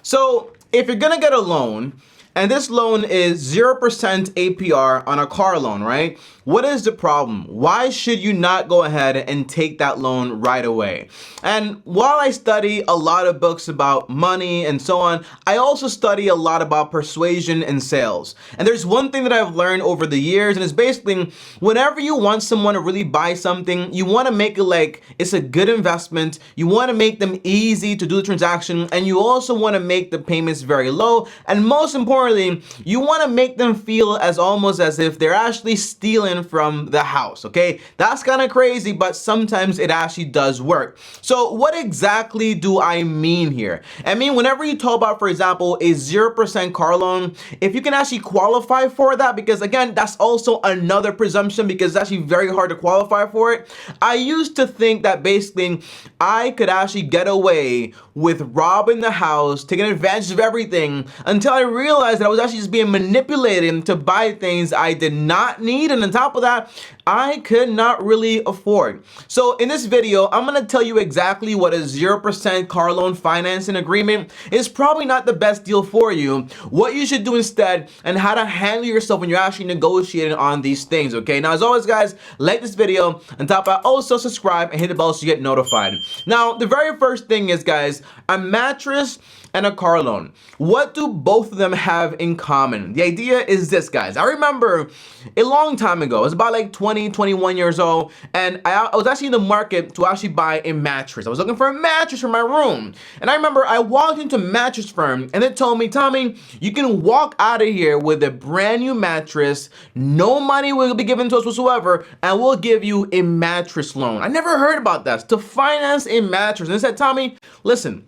So if you're gonna get a loan, and this loan is 0% APR on a car loan, right? What is the problem? Why should you not go ahead and take that loan right away? And while I study a lot of books about money and so on, I also study a lot about persuasion and sales. And there's one thing that I've learned over the years, and it's basically whenever you want someone to really buy something, you want to make it like it's a good investment. You want to make them easy to do the transaction, and you also want to make the payments very low. And most importantly, you want to make them feel as almost as if they're actually stealing from the house, okay? That's kind of crazy, but sometimes it actually does work. So what exactly do I mean here? I mean, whenever you talk about, for example, a 0% car loan, if you can actually qualify for that, because again, that's also another presumption because it's actually very hard to qualify for it. I used to think that basically I could actually get away with robbing the house, taking advantage of everything until I realized that I was actually just being manipulated to buy things I did not need, and on top of that, I could not really afford. So in this video, I'm gonna tell you exactly what a 0% car loan financing agreement is probably not the best deal for you, what you should do instead, and how to handle yourself when you're actually negotiating on these things, okay? Now, as always, guys, like this video, and top out, also subscribe and hit the bell so you get notified. Now, the very first thing is, guys, a mattress and a car loan. What do both of them have in common? The idea is this, guys. I remember a long time ago, I was about like 20, 21 years old, and I was actually in the market to actually buy a mattress. I was looking for a mattress for my room. And I remember I walked into a mattress firm and they told me, Tommy, you can walk out of here with a brand new mattress, no money will be given to us whatsoever, and we'll give you a mattress loan. I never heard about that, to finance a mattress. And they said, Tommy, listen,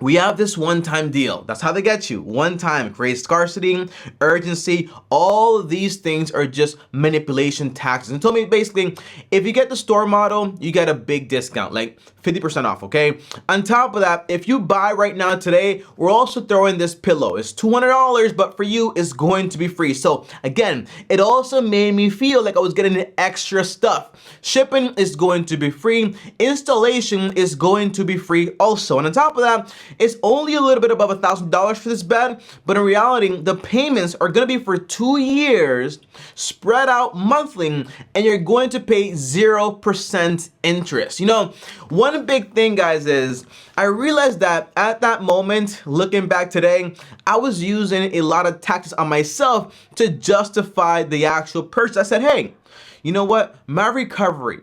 we have this one-time deal. That's how they get you. One time, create scarcity, urgency. All of these things are just manipulation tactics. And told me basically, if you get the store model, you get a big discount, like 50% off, okay? On top of that, if you buy right now today, we're also throwing this pillow. It's $200, but for you, it's going to be free. So again, it also made me feel like I was getting extra stuff. Shipping is going to be free. Installation is going to be free also. And on top of that, it's only a little bit above $1,000 for this bed, but in reality, the payments are gonna be for 2 years, spread out monthly, and you're going to pay 0% interest. You know, one big thing, guys, is I realized that at that moment, looking back today, I was using a lot of tactics on myself to justify the actual purchase. I said, hey, you know what? My recovery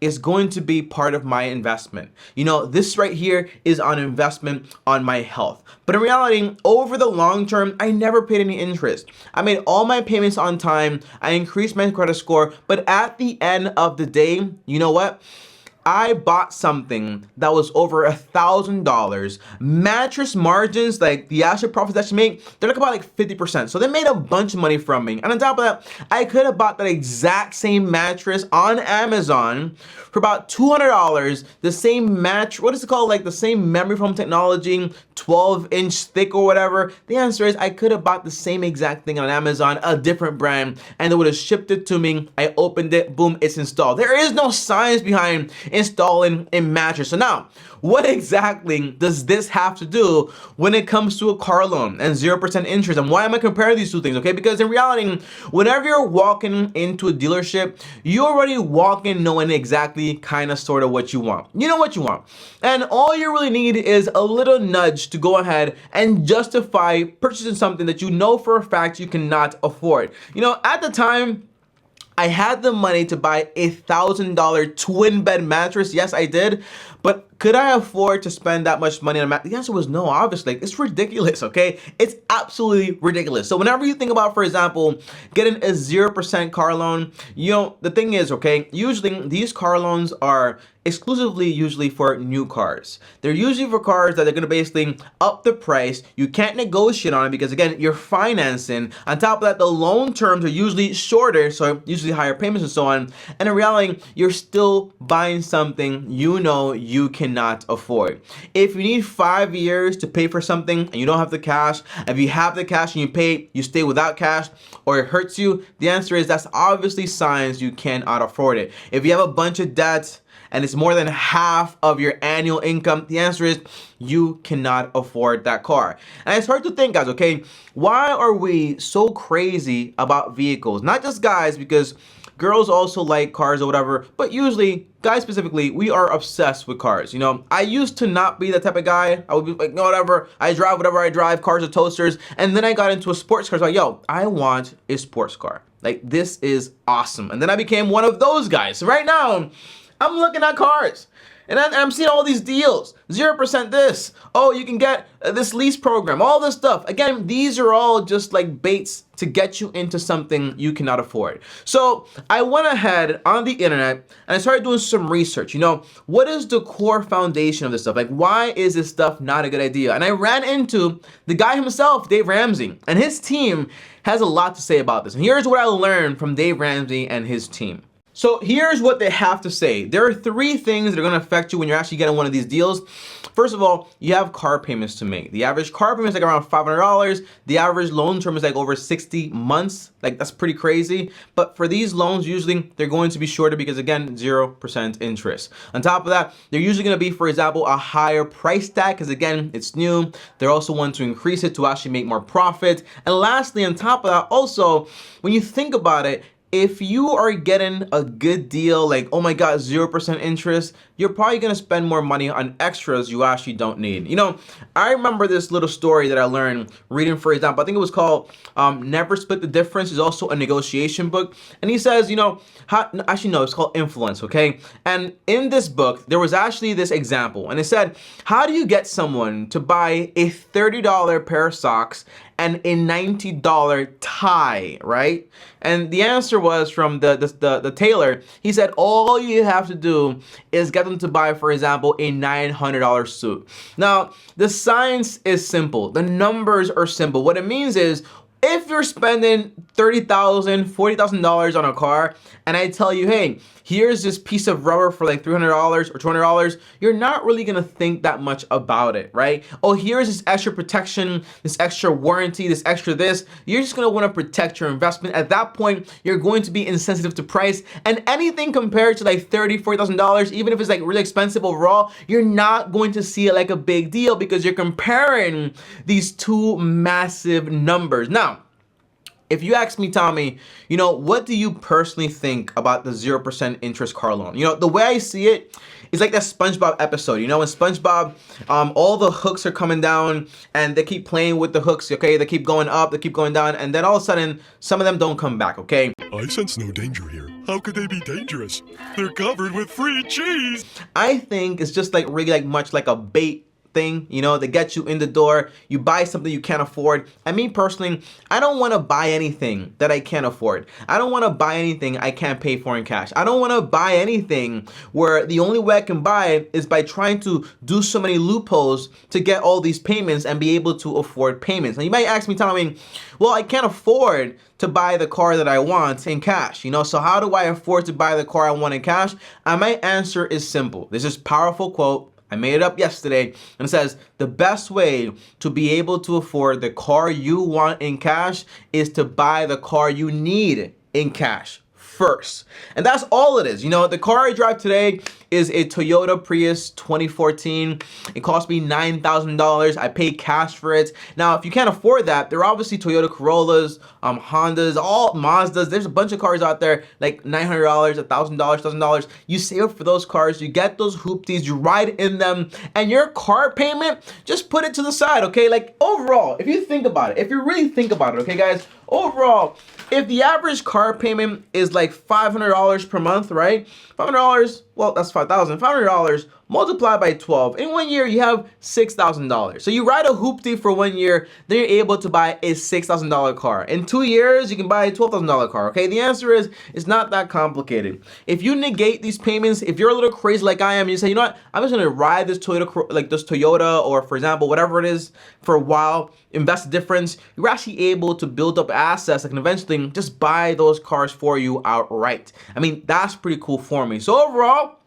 is going to be part of my investment. You know, this right here is an investment on my health. But in reality, over the long term, I never paid any interest. I made all my payments on time. I increased my credit score. But at the end of the day, you know what? I bought something that was over $1,000. Mattress margins, like the actual profits that you make, they're like about like 50%. So they made a bunch of money from me. And on top of that, I could have bought that exact same mattress on Amazon for about $200. The same mattress, what is it called? Like the same memory foam technology, 12-inch thick or whatever. The answer is I could have bought the same exact thing on Amazon, a different brand, and they would have shipped it to me. I opened it, boom, it's installed. There is no science behind installing a mattress. So now, what exactly does this have to do when it comes to a car loan and 0% interest? And why am I comparing these two things, okay? Because in reality, whenever you're walking into a dealership, you already walk in knowing exactly kind of sort of what you want. You know what you want. And all you really need is a little nudge to go ahead and justify purchasing something that you know for a fact you cannot afford. You know, at the time, I had the money to buy a $1,000 twin bed mattress. Yes, I did. But could I afford to spend that much money on a mattress? The answer was no, obviously. It's ridiculous, okay? It's absolutely ridiculous. So whenever you think about, for example, getting a 0% car loan, you know, the thing is, okay, usually these car loans are exclusively usually for new cars. They're usually for cars that are gonna basically up the price. You can't negotiate on it because again, you're financing. On top of that, the loan terms are usually shorter, so usually higher payments and so on. And in reality, you're still buying something you know you cannot afford. If you need 5 years to pay for something and you don't have the cash, if you have the cash and you pay, you stay without cash, or it hurts you, the answer is that's obviously signs you cannot afford it. If you have a bunch of debts and it's more than half of your annual income, the answer is you cannot afford that car. And I started to think, guys, okay, why are we so crazy about vehicles? Not just guys, because girls also like cars or whatever, but usually guys specifically, we are obsessed with cars. You know, I used to not be that type of guy. I would be like, no, whatever, I drive whatever I drive, cars are toasters. And then I got into a sports car. I was like, yo, I want a sports car. Like, this is awesome. And then I became one of those guys. So right now, I'm looking at cars. And I'm seeing all these deals, 0% this. Oh, you can get this lease program, all this stuff. Again, these are all just like baits to get you into something you cannot afford. So I went ahead on the internet and I started doing some research. You know, what is the core foundation of this stuff? Like, why is this stuff not a good idea? And I ran into the guy himself, Dave Ramsey, and his team has a lot to say about this. And here's what I learned from Dave Ramsey and his team. So here's what they have to say. There are 3 things that are gonna affect you when you're actually getting one of these deals. First of all, you have car payments to make. The average car payment is like around $500. The average loan term is like over 60 months. Like, that's pretty crazy. But for these loans, usually they're going to be shorter because, again, 0% interest. On top of that, they're usually gonna be, for example, a higher price tag because, again, it's new. They're also want to increase it to actually make more profit. And lastly, on top of that, also, when you think about it, if you are getting a good deal, like, oh my God, 0% interest, you're probably gonna spend more money on extras you actually don't need. You know, I remember this little story that I learned reading, for example, I think it was called Never Split the Difference. It's also a negotiation book. And he says, you know, actually no, it's called Influence, okay? And in this book, there was actually this example. And it said, how do you get someone to buy a $30 pair of socks and a $90 tie, right? And the answer was from the tailor. He said, all you have to do is get them to buy, for example, a $900 suit. Now, the science is simple. The numbers are simple. What it means is, if you're spending $30,000, $40,000 on a car, and I tell you, hey, here's this piece of rubber for like $300 or $200, you're not really gonna think that much about it, right? Oh, here's this extra protection, this extra warranty, this extra this. You're just gonna wanna protect your investment. At that point, you're going to be insensitive to price, and anything compared to like $30,000, $40,000, even if it's like really expensive overall, you're not going to see it like a big deal because you're comparing these 2 massive numbers. Now, if you ask me, Tommy, you know, what do you personally think about the 0% interest car loan? You know, the way I see it is like that SpongeBob episode. You know, in SpongeBob, all the hooks are coming down and they keep playing with the hooks, okay? They keep going up, they keep going down, and then all of a sudden, some of them don't come back, okay? I sense no danger here. How could they be dangerous? They're covered with free cheese. I think it's just like really like much like a bait thing, you know, that gets you in the door. You buy something you can't afford. And me personally, I don't want to buy anything that I can't afford. I don't want to buy anything I can't pay for in cash. I don't want to buy anything where the only way I can buy it is by trying to do so many loopholes to get all these payments and be able to afford payments. Now you might ask me, Tommy, well, I can't afford to buy the car that I want in cash, you know, so how do I afford to buy the car I want in cash? And my answer is simple. This is a powerful quote. I made it up yesterday, and it says, the best way to be able to afford the car you want in cash is to buy the car you need in cash first. And that's all it is. You know, the car I drive today is a Toyota Prius 2014. It cost me $9,000. I paid cash for it. Now, if you can't afford that, there are obviously Toyota Corollas, Hondas, all Mazdas. There's a bunch of cars out there like $900, $1,000, $1,000. You save up for those cars, you get those hoopties, you ride in them, and your car payment, just put it to the side, okay? Like overall, if you think about it, if you really think about it, okay, guys, overall, if the average car payment is like $500 per month, right? $500, well, that's $5,000. $500 multiplied by 12. In 1 year, you have $6,000. So you ride a hoopty for 1 year, then you're able to buy a $6,000 car. In 2 years, you can buy a $12,000 car, okay? The answer is, it's not that complicated. If you negate these payments, if you're a little crazy like I am, you say, you know what, I'm just gonna ride this Toyota, or for example, whatever it is, for a while, invest the difference, you're actually able to build up assets that can eventually just buy those cars for you outright. I mean, that's pretty cool for me. So overall,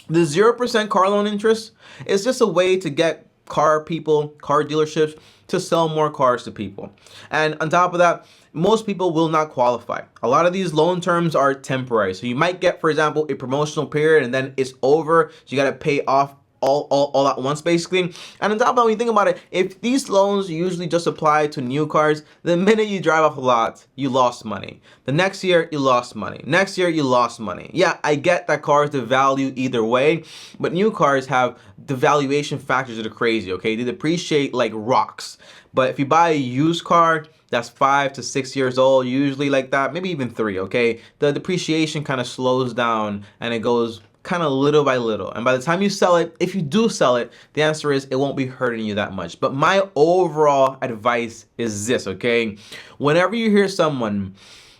the 0% car loan interest is just a way to get car people, car dealerships to sell more cars to people. And on top of that, most people will not qualify. A lot of these loan terms are temporary. So you might get, for example, a promotional period and then it's over. So you got to pay off all at once, basically. And on top of that, when you think about it, if these loans usually just apply to new cars, the minute you drive off a lot, you lost money. The next year, you lost money. Next year, you lost money. Yeah, I get that cars devalue either way, but new cars have devaluation factors that are crazy, okay? They depreciate like rocks. But if you buy a used car that's 5 to 6 years old, usually like that, maybe even 3, okay? The depreciation kind of slows down and it goes kind of little by little. And by the time you sell it, if you do sell it, the answer is it won't be hurting you that much. But my overall advice is this, okay? Whenever you hear someone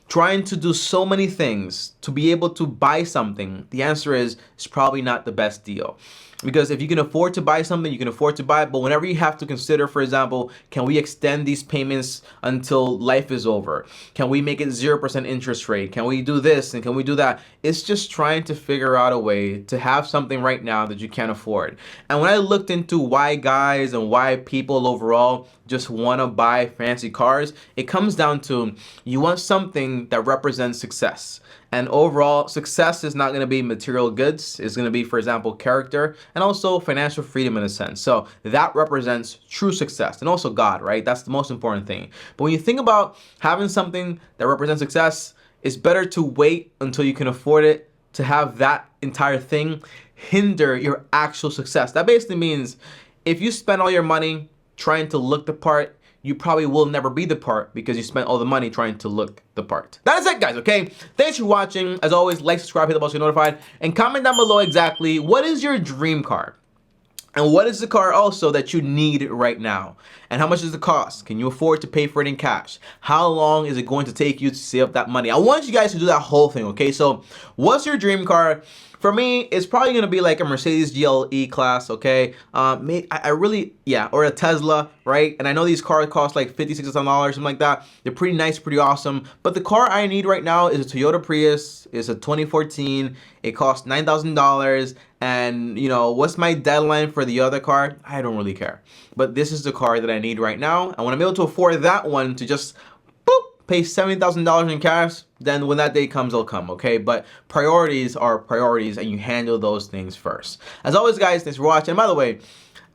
trying to do so many things to be able to buy something, the answer is it's probably not the best deal. Because if you can afford to buy something, you can afford to buy it. But whenever you have to consider, for example, can we extend these payments until life is over? Can we make it 0% interest rate? Can we do this and can we do that? It's just trying to figure out a way to have something right now that you can't afford. And when I looked into why guys and why people overall just want to buy fancy cars, it comes down to you want something that represents success. And overall, success is not going to be material goods. It's going to be, for example, character and also financial freedom in a sense. So that represents true success and also God, right? That's the most important thing. But when you think about having something that represents success, it's better to wait until you can afford it to have that entire thing hinder your actual success. That basically means if you spend all your money trying to look the part, you probably will never be the part because you spent all the money trying to look the part. That is it, guys, okay? Thanks for watching. As always, like, subscribe, hit the bell so you're notified, and comment down below exactly what is your dream car? And what is the car also that you need right now? And how much does it cost? Can you afford to pay for it in cash? How long is it going to take you to save up that money? I want you guys to do that whole thing, okay? So what's your dream car? For me, it's probably gonna be like a Mercedes GLE class, okay? I really, yeah, or a Tesla, right? And I know these cars cost like $50, $60, something like that. They're pretty nice, pretty awesome. But the car I need right now is a Toyota Prius. It's a 2014. It costs $9,000. And you know, what's my deadline for the other car? I don't really care. But this is the car that I need right now. And when I'm able to afford that one to just pay $70,000 in cash, then when that day comes, it'll come, okay? But priorities are priorities and you handle those things first. As always, guys, thanks for watching. And by the way,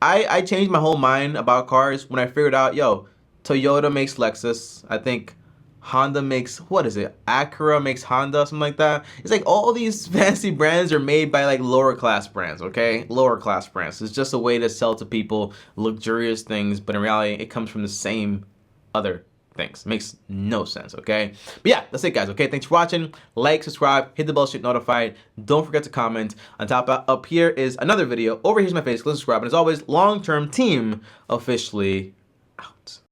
I changed my whole mind about cars when I figured out, yo, Toyota makes Lexus. I think Honda makes, what is it? Acura makes Honda, something like that. It's like all these fancy brands are made by like lower class brands, okay? Lower class brands. It's just a way to sell to people luxurious things, but in reality, it comes from the same other things. Makes no sense, okay? But yeah, that's it, guys, okay? Thanks for watching. Like, subscribe, hit the bell so you're notified. Don't forget to comment. On top up here is another video. Over here's my face. Click subscribe. And as always, long-term team officially out.